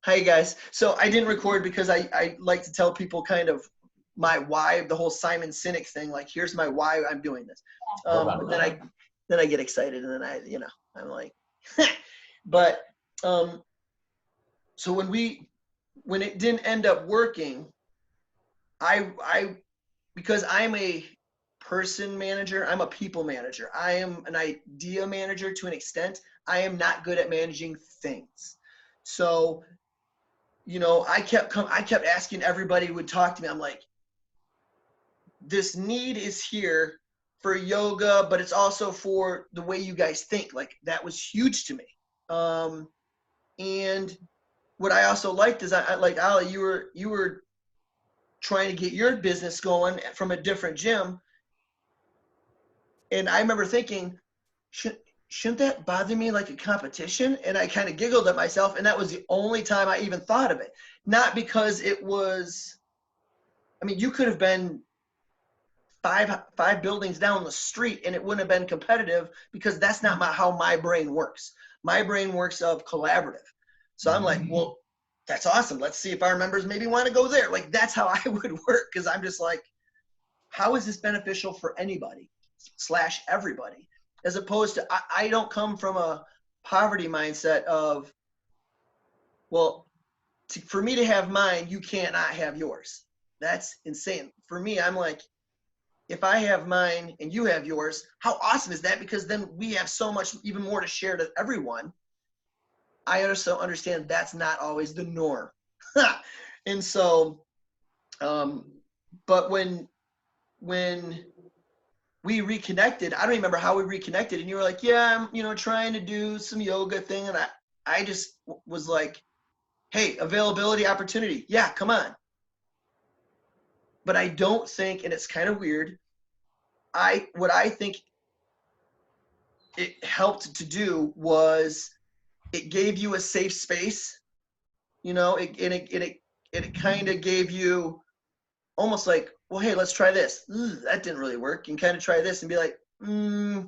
hi guys. So I didn't record because I like to tell people kind of my why, the whole Simon Sinek thing. Like, here's my why I'm doing this. But then I get excited, and then I'm like, but so when it didn't end up working, because I'm a person manager, I'm a people manager. I am an idea manager to an extent. I am not good at managing things. So, I kept asking everybody who would talk to me. I'm like, this need is here for yoga, but it's also for the way you guys think. Like, that was huge to me. And what I also liked is I like, Ali, you were trying to get your business going from a different gym. And I remember thinking, shouldn't that bother me like a competition? And I kind of giggled at myself. And that was the only time I even thought of it. Not because it was, I mean, you could have been five buildings down the street and it wouldn't have been competitive, because that's not how my brain works. My brain works of collaborative. So I'm like, well, that's awesome. Let's see if our members maybe want to go there. Like, that's how I would work. Cause I'm just like, how is this beneficial for anybody / everybody? As opposed to, I don't come from a poverty mindset of, well, for me to have mine, you cannot have yours. That's insane. For me, I'm like, if I have mine and you have yours, how awesome is that? Because then we have so much even more to share to everyone. I also understand that's not always the norm. And so, but when we reconnected, I don't remember how we reconnected, and you were like, yeah, I'm, trying to do some yoga thing. And I just was like, hey, availability, opportunity. Yeah, come on. But I don't think, and it's kind of weird, what I think it helped to do was it gave you a safe space, it kind of gave you almost like, well, hey, let's try this. That didn't really work. And kind of try this and be like, no,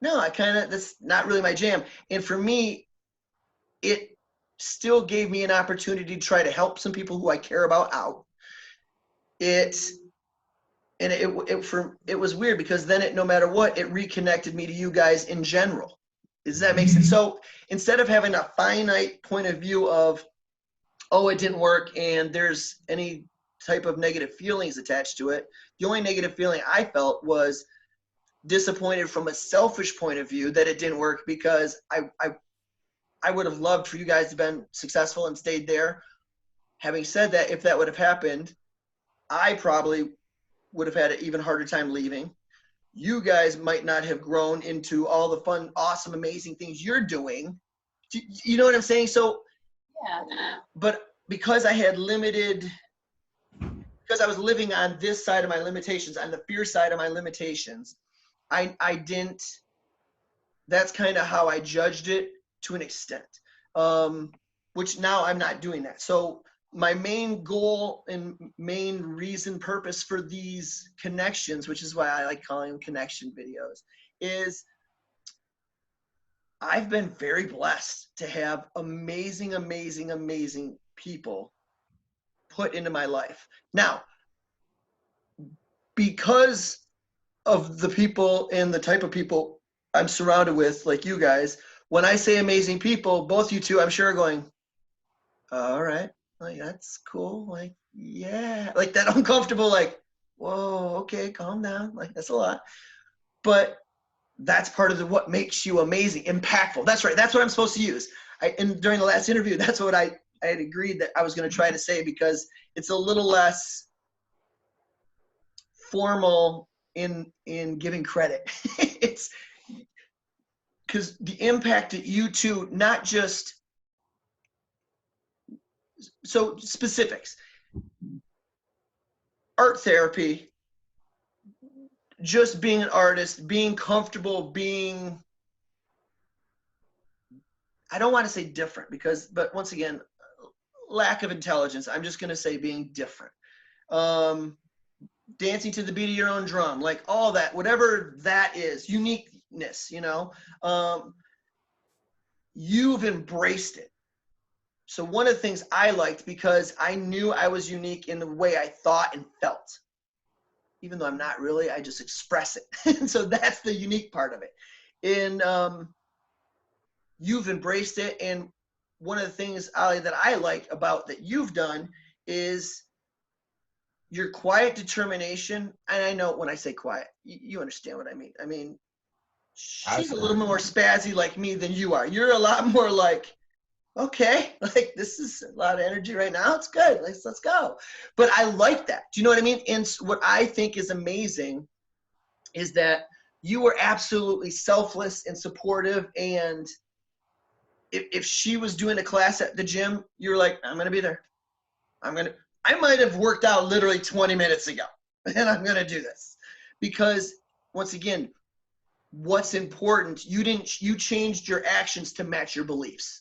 that's not really my jam. And for me, it still gave me an opportunity to try to help some people who I care about out. It was weird, because then no matter what, it reconnected me to you guys in general. Does that make sense? So instead of having a finite point of view of, oh, it didn't work, and there's any type of negative feelings attached to it, the only negative feeling I felt was disappointed from a selfish point of view that it didn't work, because I would have loved for you guys to have been successful and stayed there. Having said that, if that would have happened, I probably would have had an even harder time leaving. You guys might not have grown into all the fun, awesome, amazing things you're doing. You know what I'm saying? So, yeah. But because I had because I was living on this side of my limitations, on the fear side of my limitations, I didn't, that's kind of how I judged it to an extent, which now I'm not doing that. So my main goal and main reason, purpose for these connections, which is why I like calling them connection videos, is I've been very blessed to have amazing, amazing, amazing people put into my life. Now, because of the people and the type of people I'm surrounded with, like you guys, when I say amazing people, both you two, I'm sure, are going, all right, like, that's cool. Like, yeah, like that uncomfortable, like, whoa, okay, calm down. Like, that's a lot. But that's part of what makes you amazing, impactful. That's right. That's what I'm supposed to use. And during the last interview, that's what I had agreed that I was going to try to say, because it's a little less formal in giving credit. It's because the impact that you two, not just, so specifics, art therapy, just being an artist, being comfortable, being, I don't want to say different, but once again, lack of intelligence. I'm just going to say being different. Dancing to the beat of your own drum, like all that, whatever that is, uniqueness, you've embraced it. So one of the things I liked, because I knew I was unique in the way I thought and felt. Even though I'm not really, I just express it. And so that's the unique part of it. And you've embraced it. And one of the things, Ali, that I like about that you've done is your quiet determination. And I know when I say quiet, you understand what I mean. I mean, she's a little more spazzy like me than you are. You're a lot more like, okay, like this is a lot of energy right now. It's good. Let's go. But I like that. Do you know what I mean? And what I think is amazing is that you were absolutely selfless and supportive. And if she was doing a class at the gym, you're like, I'm going to be there. I might have worked out literally 20 minutes ago and I'm going to do this because once again, what's important, you changed your actions to match your beliefs.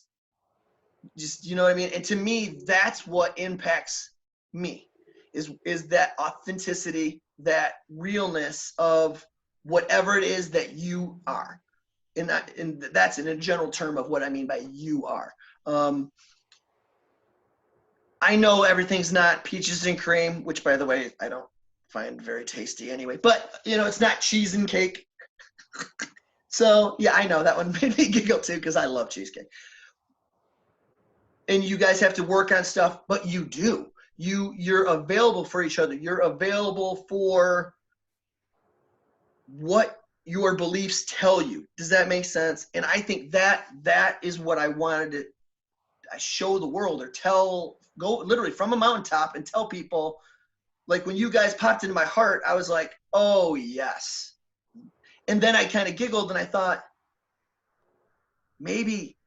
Just, you know what I mean? And to me, that's what impacts me is that authenticity, that realness of whatever it is that you are. And that's in a general term of what I mean by you are. I know everything's not peaches and cream, which by the way, I don't find very tasty anyway, but you know, it's not cheese and cake. So yeah, I know that one made me giggle too, because I love cheesecake. And you guys have to work on stuff, but you do. You're available for each other. You're available for what your beliefs tell you. Does that make sense? And I think that is what I wanted to show the world, or go literally from a mountaintop and tell people. Like when you guys popped into my heart, I was like, oh yes. And then I kind of giggled and I thought, maybe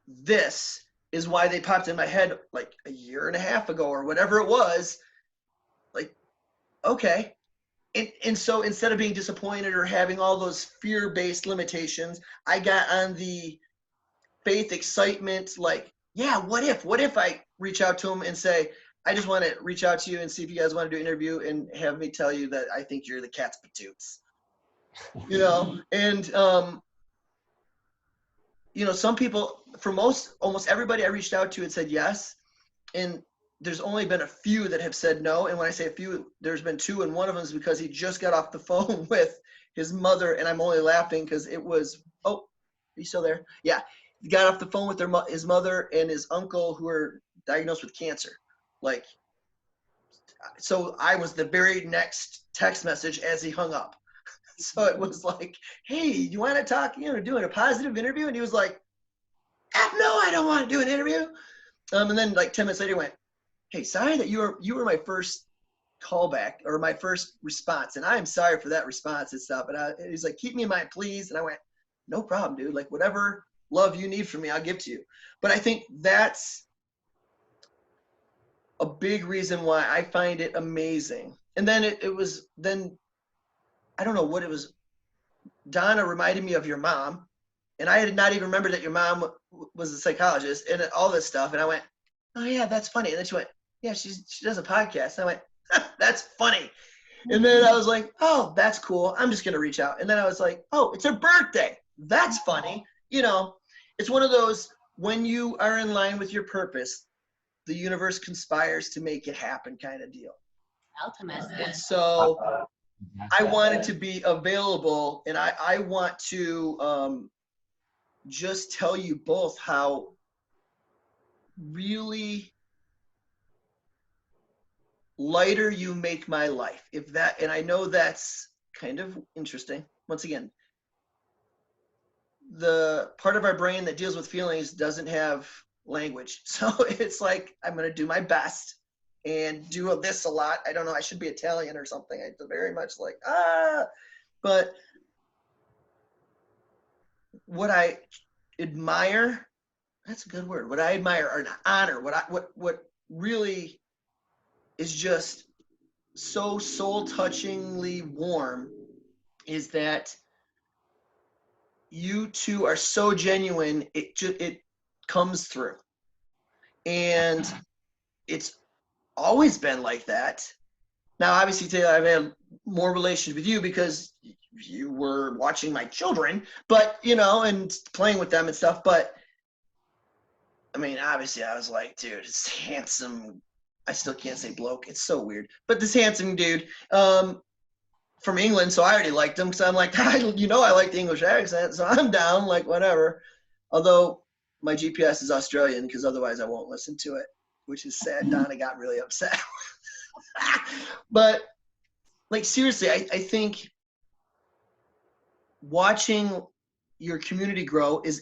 this is why they popped in my head like a year and a half ago or whatever it was. Like, okay. And so instead of being disappointed or having all those fear-based limitations, I got on the faith, excitement, like, yeah, what if I reach out to them and say, I just want to reach out to you and see if you guys want to do an interview and have me tell you that I think you're the cat's patoots, you know? And, you know, some people, for almost everybody I reached out to had said yes. And there's only been a few that have said no. And when I say a few, there's been two. And one of them is because he just got off the phone with his mother. And I'm only laughing because it was, oh, are you still there? Yeah. He got off the phone with his mother and his uncle who were diagnosed with cancer. Like, so I was the very next text message as he hung up. So it was like, hey, you want to talk, you know, doing a positive interview? And he was like, no, I don't want to do an interview. And then like 10 minutes later he went, hey, sorry that you were my first callback or my first response. And I'm sorry for that response and stuff. And he's like, keep me in mind, please. And I went, no problem, dude. Like whatever love you need from me, I'll give to you. But I think that's a big reason why I find it amazing. And then it was, I don't know what it was. Donna reminded me of your mom. And I had not even remembered that your mom was a psychologist and all this stuff. And I went, oh yeah, that's funny. And then she went, yeah, she does a podcast. And I went, that's funny. And then I was like, oh, that's cool. I'm just going to reach out. And then I was like, oh, it's her birthday. That's funny. You know, it's one of those, when you are in line with your purpose, the universe conspires to make it happen kind of deal. Ultimately. And so I wanted to be available, and I want to just tell you both how really lighter you make my life. And I know that's kind of interesting. Once again, the part of our brain that deals with feelings doesn't have language. So it's like, I'm going to do my best and do this a lot. I don't know. I should be Italian or something. I very much like, but what I admire, that's a good word. What I admire or honor, what really is just so soul-touchingly warm is that you two are so genuine. It comes through, and it's always been like that. Now, obviously, Taylor, I've had more relations with you because you were watching my children, but you know, and playing with them and stuff. But I mean, obviously I was like, dude, it's handsome. I still can't say bloke. It's so weird. But this handsome dude from England, so I already liked him because I'm like, I like the English accent, so I'm down, like whatever. Although my GPS is Australian because otherwise I won't listen to it, which is sad. Donna got really upset. But like seriously, I think watching your community grow has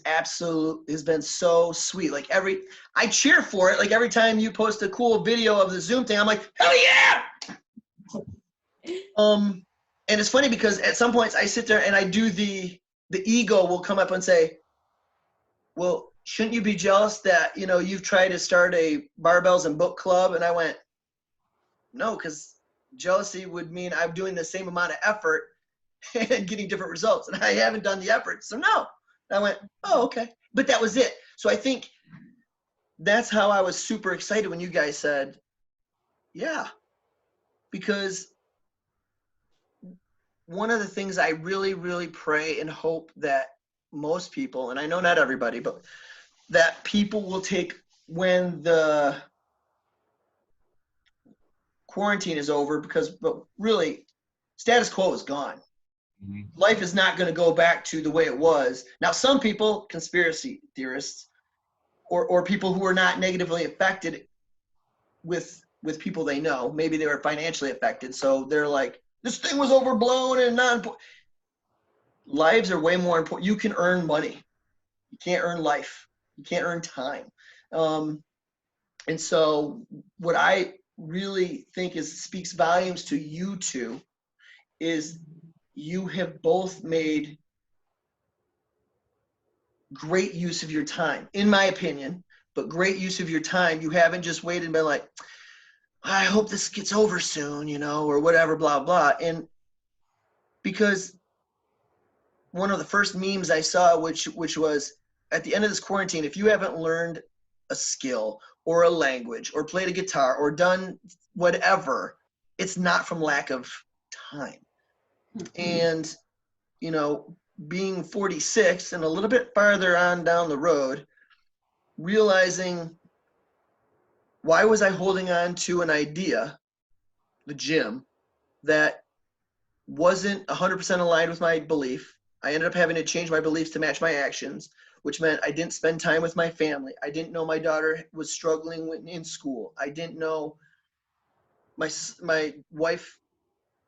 been so sweet. Like I cheer for it. Like every time you post a cool video of the Zoom thing, I'm like, hell yeah! And it's funny because at some points I sit there and I do the ego will come up and say, well, shouldn't you be jealous that, you've tried to start a barbells and book club? And I went, no, because jealousy would mean I'm doing the same amount of effort and getting different results. And I haven't done the effort. So no. And I went, oh, okay. But that was it. So I think that's how I was super excited when you guys said, yeah, because one of the things I really, really pray and hope that most people, and I know not everybody, but that people will take when the quarantine is over, but really status quo is gone. Mm-hmm. Life is not going to go back to the way it was. Now, some people, conspiracy theorists, or people who are not negatively affected with people they know, maybe they were financially affected, so they're like, this thing was overblown and not important. Lives are way more important. You can earn money. You can't earn life. You can't earn time. And so what I really think speaks volumes to you two is you have both made great use of your time, in my opinion, but great use of your time. You haven't just waited and been like, I hope this gets over soon, or whatever, blah, blah. And because one of the first memes I saw, which was at the end of this quarantine, if you haven't learned a skill or a language or played a guitar or done whatever, it's not from lack of time. And, being 46 and a little bit farther on down the road, realizing why was I holding on to an idea, the gym, that wasn't 100% aligned with my belief. I ended up having to change my beliefs to match my actions, which meant I didn't spend time with my family. I didn't know my daughter was struggling in school. I didn't know my wife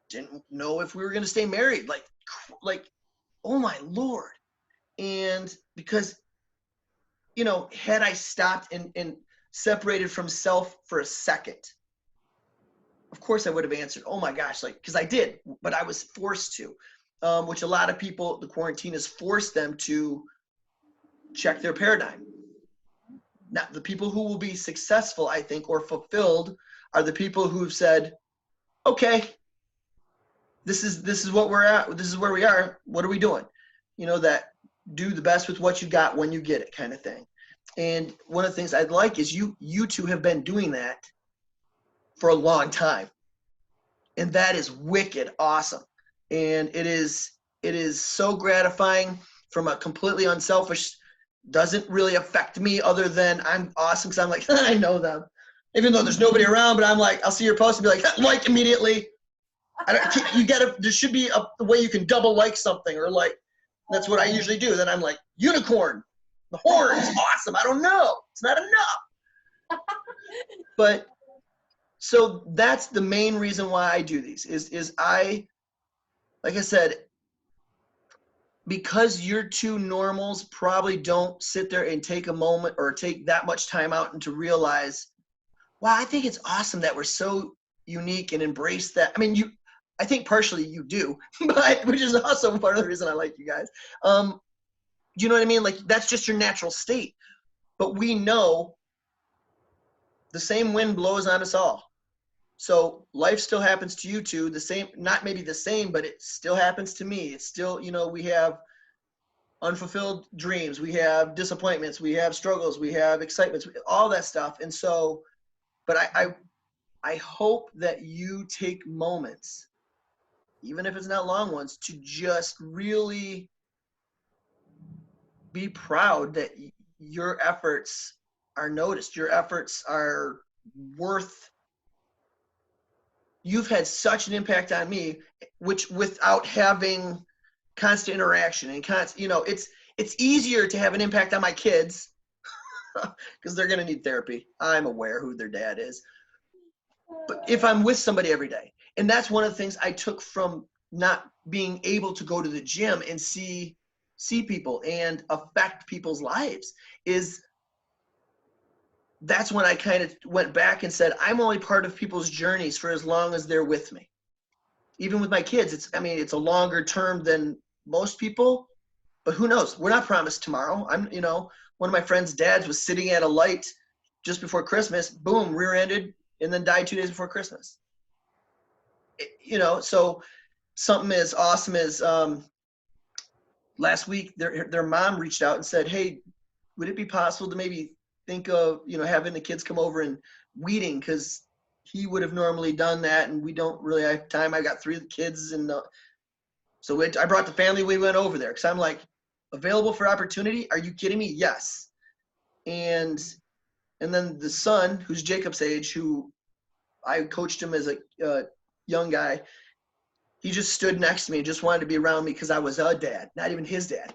didn't know if we were going to stay married. Like, oh my Lord. And because, had I stopped and separated from self for a second, of course I would have answered, oh my gosh, because I did, but I was forced to, which a lot of people, the quarantine has forced them to check their paradigm. Now, the people who will be successful, I think, or fulfilled are the people who've said, okay, this is what we're at. This is where we are. What are we doing? That do the best with what you got when you get it kind of thing. And one of the things I'd like is you two have been doing that for a long time. And that is wicked awesome. And it is so gratifying from a completely unselfish, doesn't really affect me other than I'm awesome because I'm like, I know them. Even though there's nobody around, but I'm like, I'll see your post and be like immediately. There should be a way you can double like something or like, that's what I usually do. Then I'm like, unicorn, the horns, awesome. I don't know. It's not enough. But so that's the main reason why I do these is I, like I said, because you're two normals probably don't sit there and take a moment or take that much time out and to realize, wow, I think it's awesome that we're so unique and embrace that. I mean, I think partially you do, but which is also part of the reason I like you guys. You know what I mean? Like that's just your natural state. But we know the same wind blows on us all. So life still happens to you two, the same, not maybe the same, but it still happens to me. It's still, we have unfulfilled dreams, we have disappointments, we have struggles, we have excitements, all that stuff. And so, but I hope that you take moments, even if it's not long ones, to just really be proud that your efforts are noticed. Your efforts are worth, you've had such an impact on me, which without having constant interaction and it's easier to have an impact on my kids because they're going to need therapy. I'm aware who their dad is. But if I'm with somebody every day, and that's one of the things I took from not being able to go to the gym and see people and affect people's lives, is that's when I kind of went back and said, I'm only part of people's journeys for as long as they're with me. Even with my kids, it's a longer term than most people, but who knows? We're not promised tomorrow. One of my friend's dads was sitting at a light just before Christmas, boom, rear-ended, and then died 2 days before Christmas. So something as awesome as last week, their mom reached out and said, hey, would it be possible to maybe think of, having the kids come over and weeding, because he would have normally done that, and we don't really have time. I got 3 kids, and so I brought the family. We went over there because I'm like, available for opportunity? Are you kidding me? Yes. And then the son, who's Jacob's age, who I coached him as a young guy, he just stood next to me and just wanted to be around me because I was a dad, not even his dad.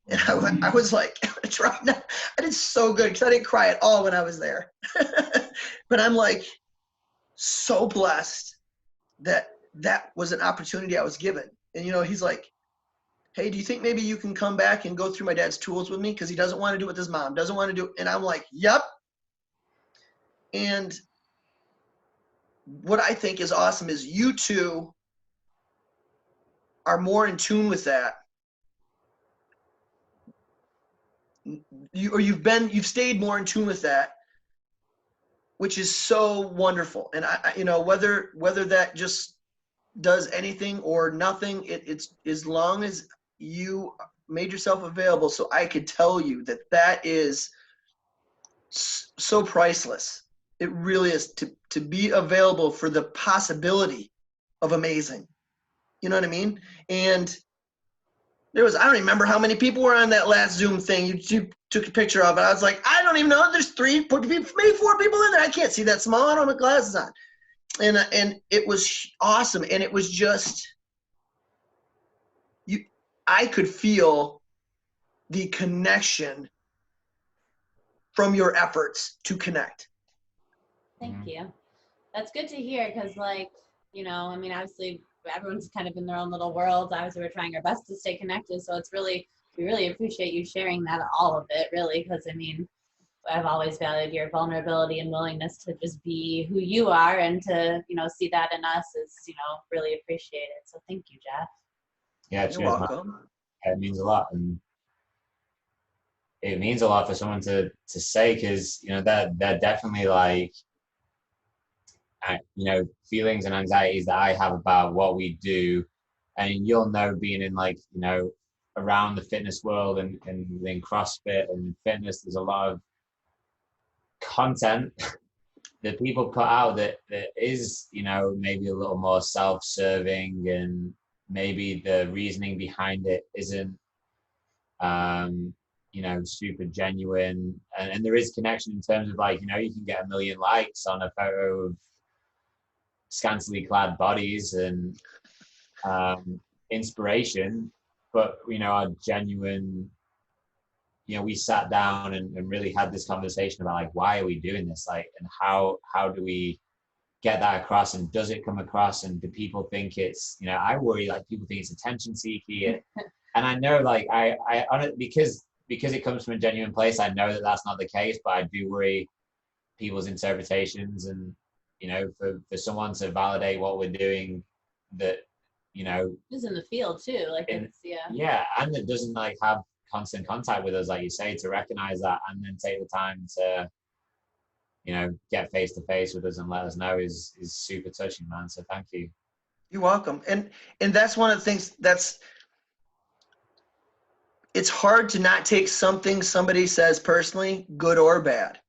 And I was like, I did so good because I didn't cry at all when I was there. But I'm like so blessed that was an opportunity I was given. And, he's like, hey, do you think maybe you can come back and go through my dad's tools with me? Because he doesn't want to do it with his mom, doesn't want to do it. And I'm like, yep. And what I think is awesome is you two are more in tune with that. You've stayed more in tune with that, which is so wonderful. And whether that just does anything or nothing, it's as long as you made yourself available. So I could tell you that is so priceless. It really is, to be available for the possibility of amazing. You know what I mean? And I don't remember how many people were on that last Zoom thing you took a picture of it. I was like, I don't even know. There's 3, maybe 4 people in there. I can't see that small. I don't have my glasses on. And it was awesome. And it was just, I could feel the connection from your efforts to connect. Thank you. That's good to hear because, obviously everyone's kind of in their own little world. Obviously, we're trying our best to stay connected. So we really appreciate you sharing that, all of it, really, because, I've always valued your vulnerability and willingness to just be who you are, and to, see that in us is, really appreciated. So thank you, Jeff. Yeah, You're welcome. It means a lot. And it means a lot for someone to say, because, that definitely, like, feelings and anxieties that I have about what we do. And you'll know, being in, like, around the fitness world and in CrossFit and fitness, there's a lot of content that people put out that is, maybe a little more self-serving, and maybe the reasoning behind it isn't, super genuine. And there is connection in terms of, like, you can get 1 million likes on a photo of scantily clad bodies and inspiration, but our genuine, we sat down and really had this conversation about, like, why are we doing this, like, and how do we get that across, and does it come across, and do people think it's, I worry, like, people think it's attention seeking, and I know, like, I because it comes from a genuine place, I know that that's not the case, but I do worry people's interpretations, and for someone to validate what we're doing, that is in the field too, like, and that doesn't, like, have constant contact with us, like you say, to recognize that and then take the time to get face to face with us and let us know is super touching, man. So thank you. You're welcome. And that's one of the things it's hard to not take something somebody says personally, good or bad.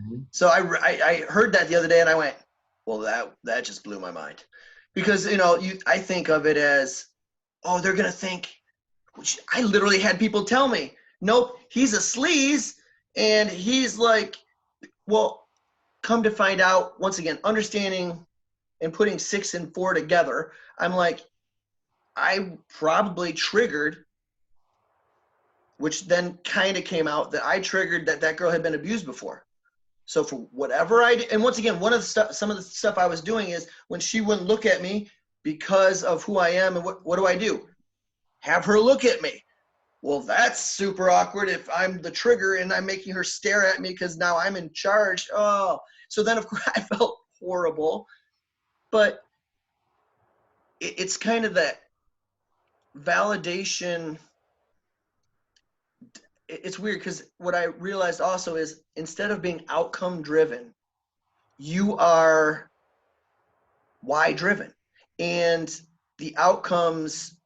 Mm-hmm. So I heard that the other day, and I went, well, that just blew my mind, because I think of it as, oh, they're gonna think, which I literally had people tell me, nope, he's a sleaze, and he's like Well, come to find out, once again, understanding and putting 6 and 4 together, I'm like, I probably triggered, which then kind of came out that I triggered that girl had been abused before. So for whatever I did, and once again, some of the stuff I was doing is when she wouldn't look at me because of who I am, and what do? Have her look at me. Well, that's super awkward if I'm the trigger and I'm making her stare at me because now I'm in charge. Oh, so then of course I felt horrible, but it's kind of that validation. It's weird because what I realized also is instead of being outcome driven, you are why driven. And the outcomes,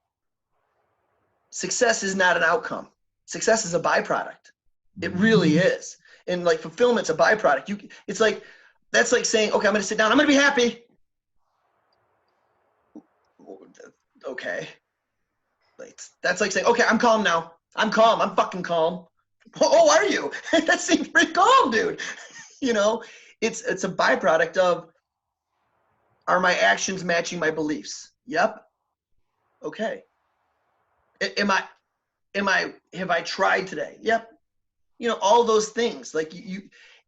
success is not an outcome. Success is a byproduct. It really is. And like fulfillment's a byproduct. It's like, that's like saying, okay, I'm going to sit down. I'm going to be happy. Okay. That's like saying, okay, I'm calm now. I'm calm. I'm fucking calm. Oh, are you? That seems pretty calm, dude. You know, it's a byproduct of, are my actions matching my beliefs? Yep. Okay. Have I tried today? Yep. You know, all those things like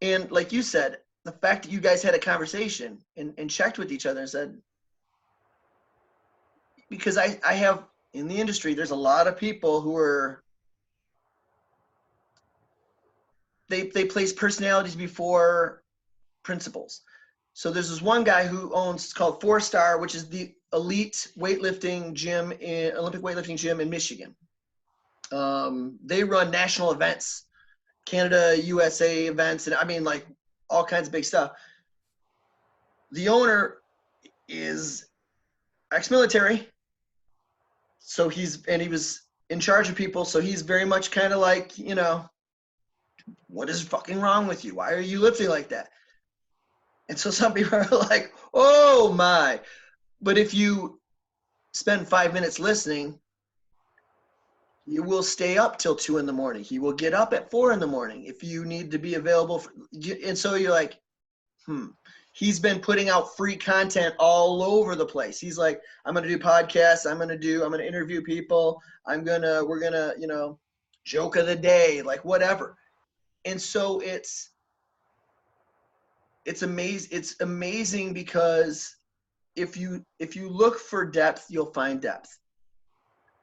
and like you said, the fact that you guys had a conversation and checked with each other and said, because I have in the industry, there's a lot of people who are, they place personalities before principles. So there's this one guy who owns, it's called 4-Star, which is the elite weightlifting gym, Olympic weightlifting gym in Michigan. They run national events, Canada, USA events, and I mean like all kinds of big stuff. The owner is ex-military, so he was in charge of people, so he's very much kind of like, you know, what is fucking wrong with you? Why are you lifting like that? And so some people are like, oh my. But if you spend 5 minutes listening, you will stay up till 2 a.m. He will get up at 4 a.m. if you need to be available. And so you're like, He's been putting out free content all over the place. He's like, I'm going to do podcasts. I'm going to interview people. we're going to, you know, joke of the day, like whatever. And so it's amazing. It's amazing because if you look for depth, you'll find depth.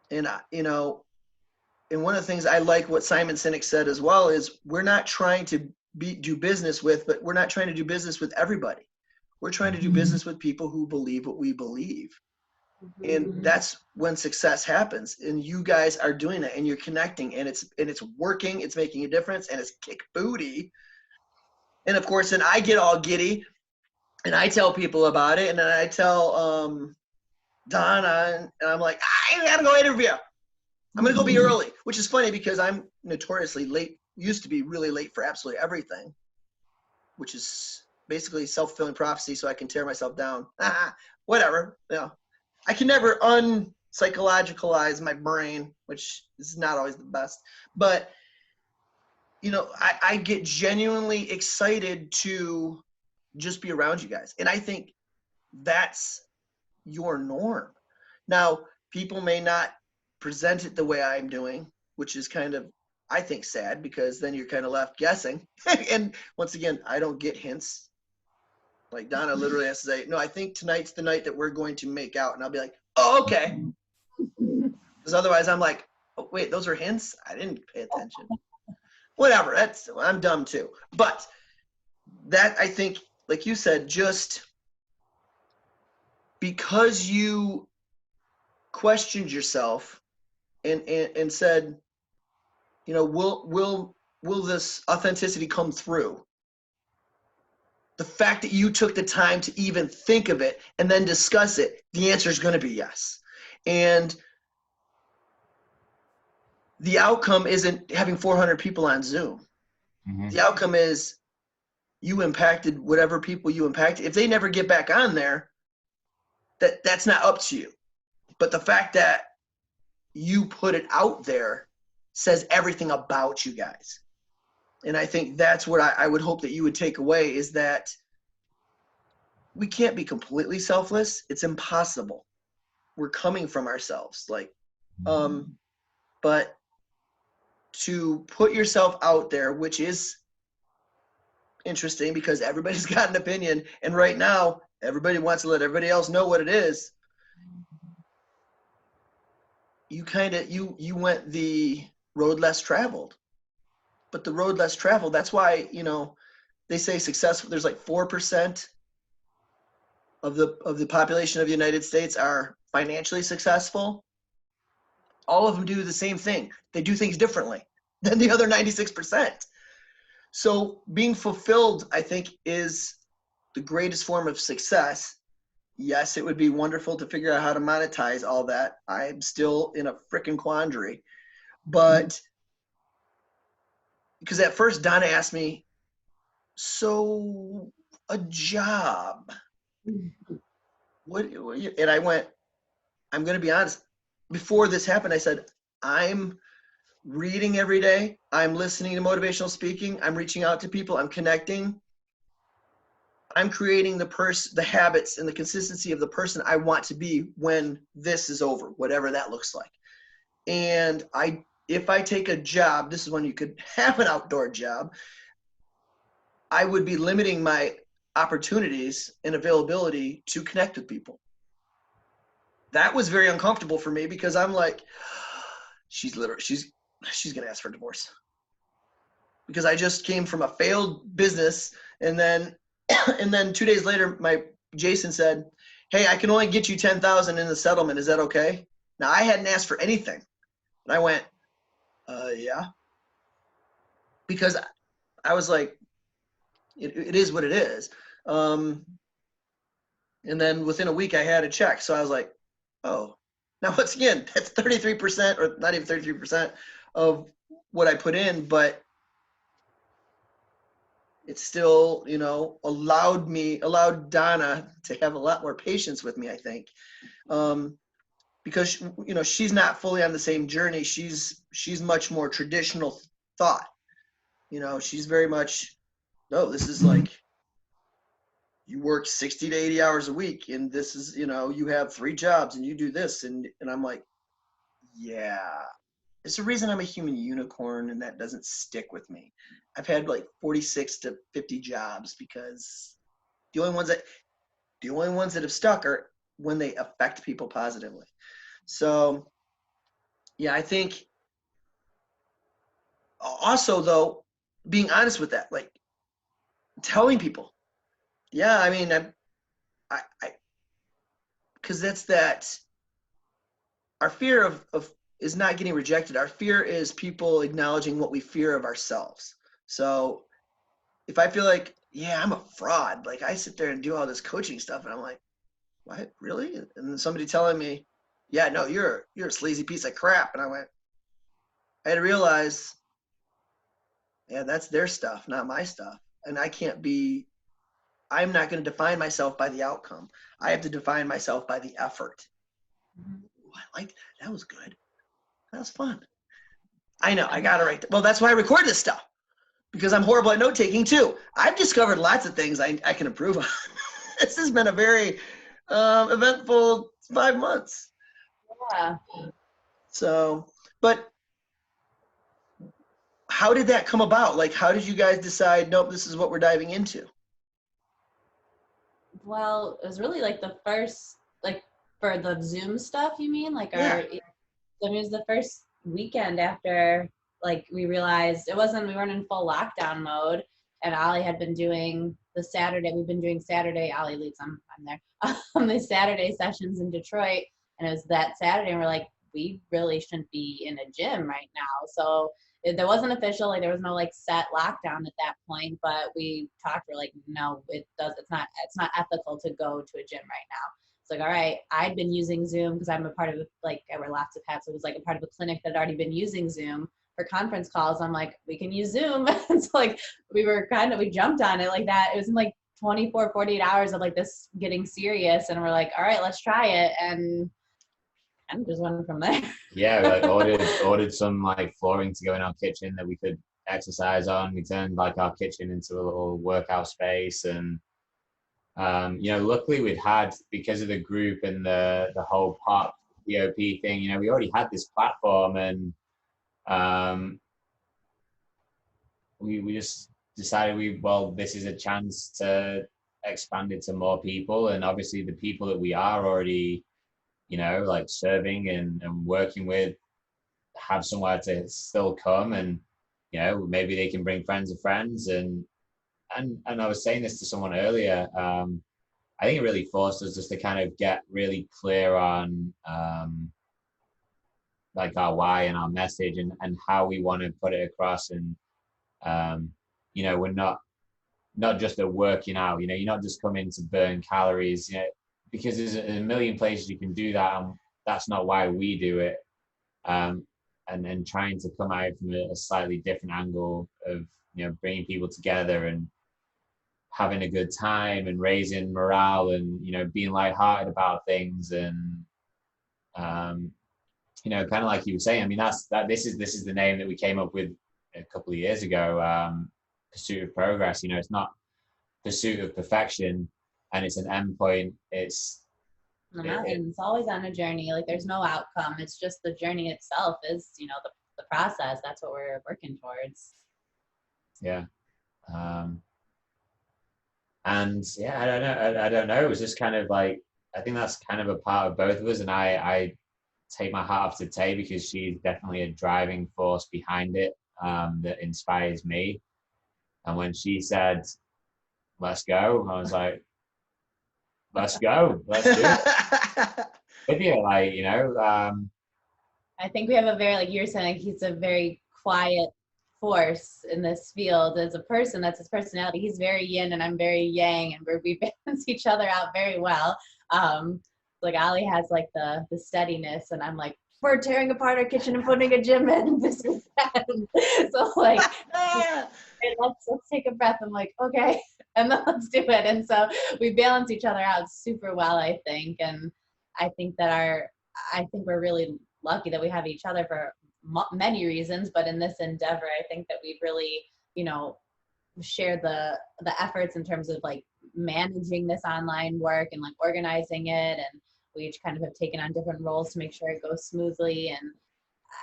And you know, and one of the things I like what Simon Sinek said as well is we're not trying to do business with, but we're not trying to do business with everybody. We're trying to do business with people who believe what we believe. And that's when success happens. And you guys are doing that and you're connecting and it's working, it's making a difference and it's kick booty. And of course, then I get all giddy and I tell people about it. And then I tell Donna and I'm like, I gotta go interview. I'm going to go be early, which is funny because I'm notoriously late, used to be really late for absolutely everything, which is basically self-fulfilling prophecy so I can tear myself down. Whatever. You know, I can never unpsychologicalize my brain, which is not always the best. But, you know, I get genuinely excited to just be around you guys. And I think that's your norm. Now, people may not present it the way I'm doing, which is kind of, I think, sad because then you're kind of left guessing. And once again, I don't get hints. Like Donna literally has to say, no, I think tonight's the night that we're going to make out. And I'll be like, oh, okay. Because otherwise I'm like, oh, wait, those are hints? I didn't pay attention. Whatever, I'm dumb too. But that, I think, like you said, just because you questioned yourself and said, you know, will this authenticity come through? The fact that you took the time to even think of it and then discuss it, the answer is going to be yes. And the outcome isn't having 400 people on Zoom. Mm-hmm. The outcome is you impacted whatever people you impacted. If they never get back on there, that's not up to you. But the fact that you put it out there says everything about you guys. And I think that's what I would hope that you would take away, is that we can't be completely selfless. It's impossible. We're coming from ourselves. Like, but to put yourself out there, which is interesting because everybody's got an opinion. And right now, everybody wants to let everybody else know what it is. You kind of, you went the road less traveled. But the road less traveled, that's why, you know, they say successful, there's like 4% of the population of the United States are financially successful. All of them do the same thing. They do things differently than the other 96%. So being fulfilled, I think, is the greatest form of success. Yes, it would be wonderful to figure out how to monetize all that. I'm still in a freaking quandary. But because at first Donna asked me, so a job, what, and I went, I'm going to be honest, before this happened, I said, I'm reading every day. I'm listening to motivational speaking. I'm reaching out to people. I'm connecting. I'm creating the habits and the consistency of the person I want to be when this is over, whatever that looks like. And if I take a job, this is when you could have an outdoor job, I would be limiting my opportunities and availability to connect with people. That was very uncomfortable for me because I'm like, she's going to ask for a divorce. Because I just came from a failed business, and then 2 days later, Jason said, "Hey, I can only get you 10,000 in the settlement. Is that okay?" Now I hadn't asked for anything, and I went, "Yeah," because I was like, "It is what it is." And then within a week, I had a check, so I was like, "Oh." Now once again, that's 33%, or not even 33% of what I put in, but it still, you know, allowed Donna to have a lot more patience with me, I think. Because, you know, she's not fully on the same journey. She's much more traditional thought. You know, she's very much, no, this is like, you work 60 to 80 hours a week, and this is, you know, you have 3 jobs and you do this. And I'm like, yeah, it's the reason I'm a human unicorn, and that doesn't stick with me. I've had like 46 to 50 jobs because the only ones that have stuck are when they affect people positively. So yeah, I think also, though, being honest with that, like telling people, yeah, I mean, I because our fear of is not getting rejected. Our fear is people acknowledging what we fear of ourselves. So if I feel like, yeah, I'm a fraud, like I sit there and do all this coaching stuff, and I'm like, what, really? And then somebody telling me, yeah, no, you're a sleazy piece of crap. And I had to realize, yeah, that's their stuff, not my stuff. And I'm not going to define myself by the outcome. I have to define myself by the effort. Ooh, I liked that. That was good. That was fun. I know, I got to write. Well, that's why I record this stuff, because I'm horrible at note taking too. I've discovered lots of things I can improve on. This has been a very eventful 5 months. Yeah. So, but how did that come about? Like, how did you guys decide, nope, this is what we're diving into? Well, it was really like the first, like for the Zoom stuff, you mean? Like Yeah. I mean, it was the first weekend after, like, we realized we weren't in full lockdown mode, and Oli had been doing we've been doing Saturday, Oli leads, I'm there, the Saturday sessions in Detroit, and it was that Saturday, and we're like, we really shouldn't be in a gym right now. So there wasn't official, like there was no like set lockdown at that point, but we talked, we're like, no, it's not ethical to go to a gym right now. It's like, all right, I'd been using Zoom because I'm a part of, like, I wear lots of hats. So it was like a part of a clinic that had already been using Zoom for conference calls. I'm like, we can use Zoom. It's like, we jumped on it like that. It was in like 24, 48 hours of like this getting serious. And we're like, all right, let's try it. And just went from there. Yeah, we like ordered some like flooring to go in our kitchen that we could exercise on. We turned like our kitchen into a little workout space. And you know, luckily we'd had, because of the group and the whole pop POP thing, you know, we already had this platform. And we just decided well, this is a chance to expand it to more people. And obviously the people that we are already, you know, like serving and working with, have somewhere to still come. And you know, maybe they can bring friends of friends. And I was saying this to someone earlier, I think it really forced us just to kind of get really clear on like our why and our message, and how we want to put it across. And you know, we're not just a working out, you know, you're not just coming to burn calories, you know, because there's a million places you can do that, and that's not why we do it. And then trying to come out from a slightly different angle of, you know, bringing people together and having a good time and raising morale, and you know, being lighthearted about things. And you know, kind of like you were saying, I mean, this is the name that we came up with a couple of years ago. Pursuit of progress. You know, it's not pursuit of perfection, and it's an endpoint. It's always on a journey. Like there's no outcome. It's just the journey itself is, you know, the process. That's what we're working towards. Yeah. And yeah, I don't know. It was just kind of like, I think that's kind of a part of both of us. And I take my hat off to Tay, because she's definitely a driving force behind it, that inspires me. And when she said, let's go, I was like, let's go, let's do it. With you, like, you know. I think we have a very, like you're saying, like he's a very quiet force in this field as a person. That's his personality. He's very yin and I'm very yang, and we balance each other out very well. Like Oli has like the steadiness, and I'm like, we're tearing apart our kitchen and putting a gym in. This is that. So like, hey, let's take a breath. I'm like, okay, and then let's do it. And so we balance each other out super well, I think. And I think we're really lucky that we have each other for many reasons, but in this endeavor, I think that we've really, you know, shared the efforts in terms of like managing this online work and like organizing it, and we each kind of have taken on different roles to make sure it goes smoothly. And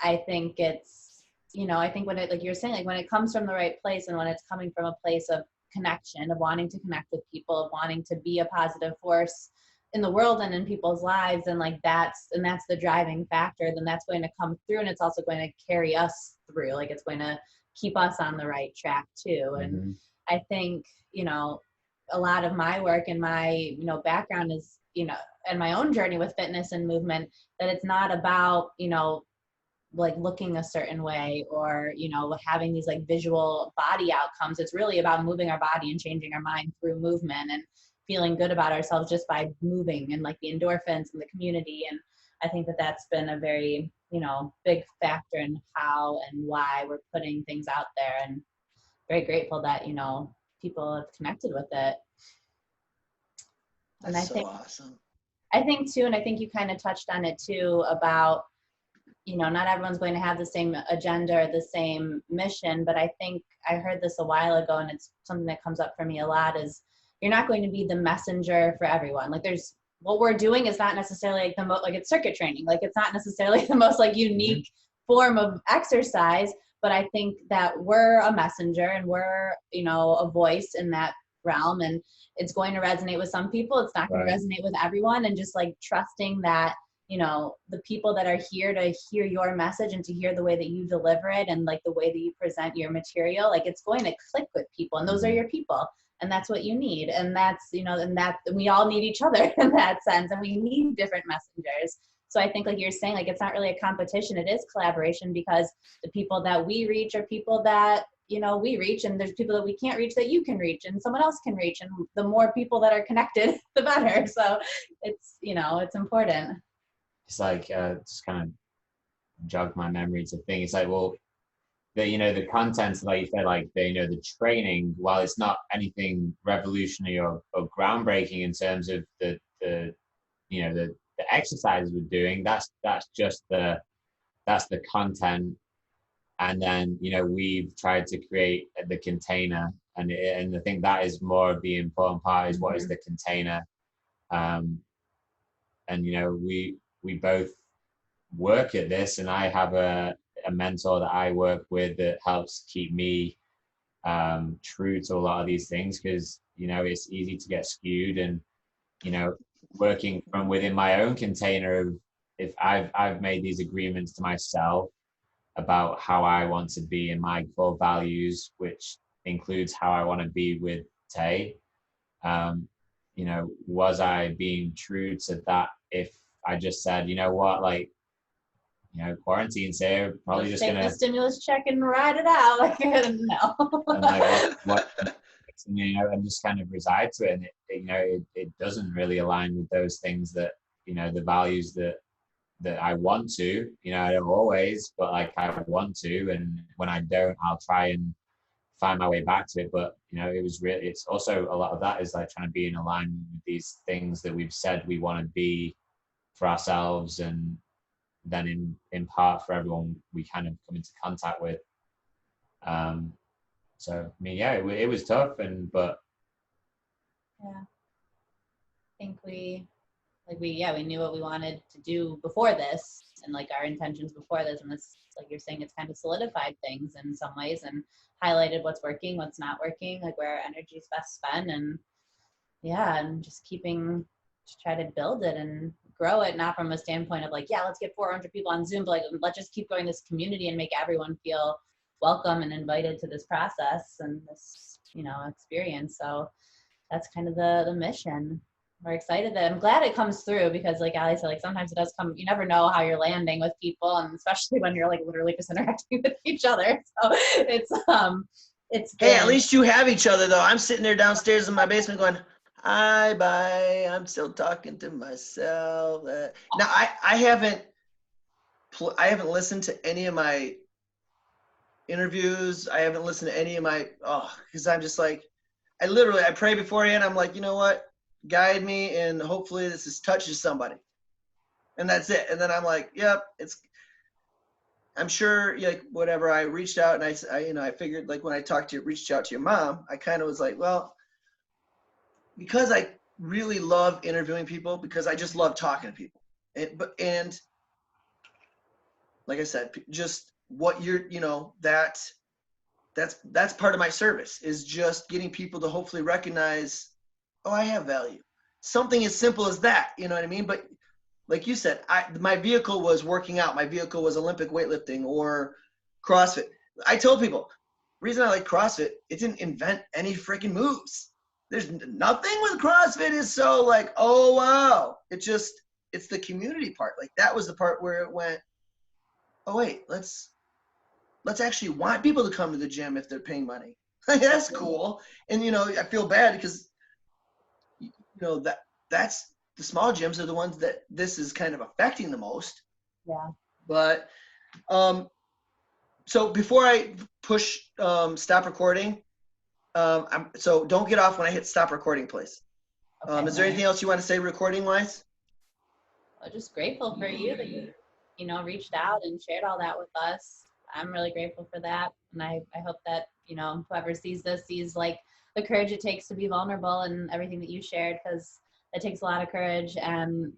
I think it's, you know, I think when it, like you're saying, like when it comes from the right place, and when it's coming from a place of connection, of wanting to connect with people, of wanting to be a positive force in the world and in people's lives, and like that's the driving factor, then that's going to come through, and it's also going to carry us through. Like it's going to keep us on the right track too. And I think, you know, a lot of my work and my, you know, background is, you know, and my own journey with fitness and movement, that it's not about, you know, like looking a certain way or, you know, having these like visual body outcomes. It's really about moving our body and changing our mind through movement, and feeling good about ourselves just by moving, and like the endorphins and the community. And I think that that's been a very, you know, big factor in how and why we're putting things out there, and very grateful that, you know, people have connected with it. That's and so awesome. I think too, and I think you kind of touched on it too, about, you know, not everyone's going to have the same agenda or the same mission, but I think I heard this a while ago, and it's something that comes up for me a lot, is you're not going to be the messenger for everyone. Like there's, what we're doing is not necessarily like the most, like it's circuit training. Like it's not necessarily the most like unique form of exercise, but I think that we're a messenger, and we're, you know, a voice in that realm, and it's going to resonate with some people. It's not going to resonate with everyone. And just like trusting that, you know, the people that are here to hear your message and to hear the way that you deliver it, and like the way that you present your material, like it's going to click with people, and those are your people. And that's what you need. And that's, you know, and that we all need each other in that sense, and we need different messengers. So I think like you're saying, like, it's not really a competition, it is collaboration, because the people that we reach are people that, you know, we reach, and there's people that we can't reach that you can reach and someone else can reach. And the more people that are connected, the better. So it's, you know, it's important. It's like, just kind of jog my memory to think. It's like, well, you know, the content, like you said, like the, you know, the training, while it's not anything revolutionary or groundbreaking in terms of the you know, the exercises we're doing, that's just the content And then, you know, we've tried to create the container, and I think that is more of the important part, is what is the container. And, you know, we both work at this, and I have a mentor that I work with that helps keep me true to a lot of these things, because, you know, it's easy to get skewed. And, you know, working from within my own container of, if I've made these agreements to myself about how I want to be in my core values, which includes how I want to be with Tay. You know, was I being true to that? If I just said, you know what, like, you know, quarantine's here, probably Let's just take gonna, the stimulus check and ride it out. Like, no. and like what, you know, and just kind of reside to it. And you know, it doesn't really align with those things that, you know, the values that I want to, you know, I don't always, but like I want to. And when I don't, I'll try and find my way back to it. But, you know, it's also, a lot of that is like trying to be in alignment with these things that we've said we want to be for ourselves, and then in part for everyone we kind of come into contact with. So I mean, yeah, it was tough, but Yeah, I think we knew what we wanted to do before this, and like our intentions before this, and this, like you're saying, it's kind of solidified things in some ways and highlighted what's working, what's not working, like where our energy is best spent. And yeah, and just try to build it and grow it, not from a standpoint of like, yeah, let's get 400 people on Zoom, but like, let's just keep growing this community and make everyone feel welcome and invited to this process and this, you know, experience. So that's kind of the mission. We're excited that, I'm glad it comes through, because like Ali said, like sometimes it does come, you never know how you're landing with people, and especially when you're like literally just interacting with each other. So it's good. Hey, at least you have each other though. I'm sitting there downstairs in my basement going, hi, bye. I'm still talking to myself. Now I haven't listened to any of my interviews. I haven't listened to any of my, because I'm just like, I pray beforehand. I'm like, you know what? Guide me, and hopefully this touches somebody. And that's it. And then I'm like, yep, I'm sure, like, whatever. I reached out, and I figured, like, when I reached out to your mom, I kind of was like, well, because I really love interviewing people, because I just love talking to people. And like I said, just what that's part of my service, is just getting people to hopefully recognize, oh, I have value. Something as simple as that, you know what I mean? But like you said, my vehicle was working out. My vehicle was Olympic weightlifting or CrossFit. I told people, the reason I like CrossFit, it didn't invent any freaking moves. There's nothing with CrossFit is so like, oh, wow. It's the community part. Like that was the part where it went, oh, wait, let's actually want people to come to the gym if they're paying money. That's cool. And, I feel bad because, that's the small gyms are the ones that this is kind of affecting the most. Yeah. But so before I push stop recording, so don't get off when I hit stop recording, please. Okay. Is there anything else you want to say recording wise? I'm just grateful for you that you reached out and shared all that with us. I'm really grateful for that. And I hope that, whoever sees this sees like the courage it takes to be vulnerable and everything that you shared, because it takes a lot of courage, and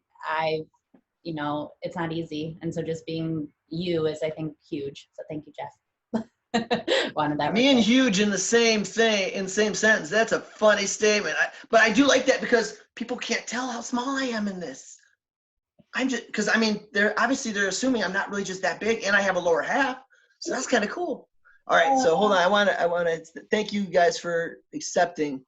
it's not easy. And so just being you is, I think, huge. So thank you, Jeff. Wanted that. Me and huge in the same thing, in the same sentence. That's a funny statement. But I do like that because people can't tell how small I am in this. I'm just, because they're assuming I'm not really just that big, and I have a lower half. So that's kind of cool. All right, so hold on. I want to thank you guys for accepting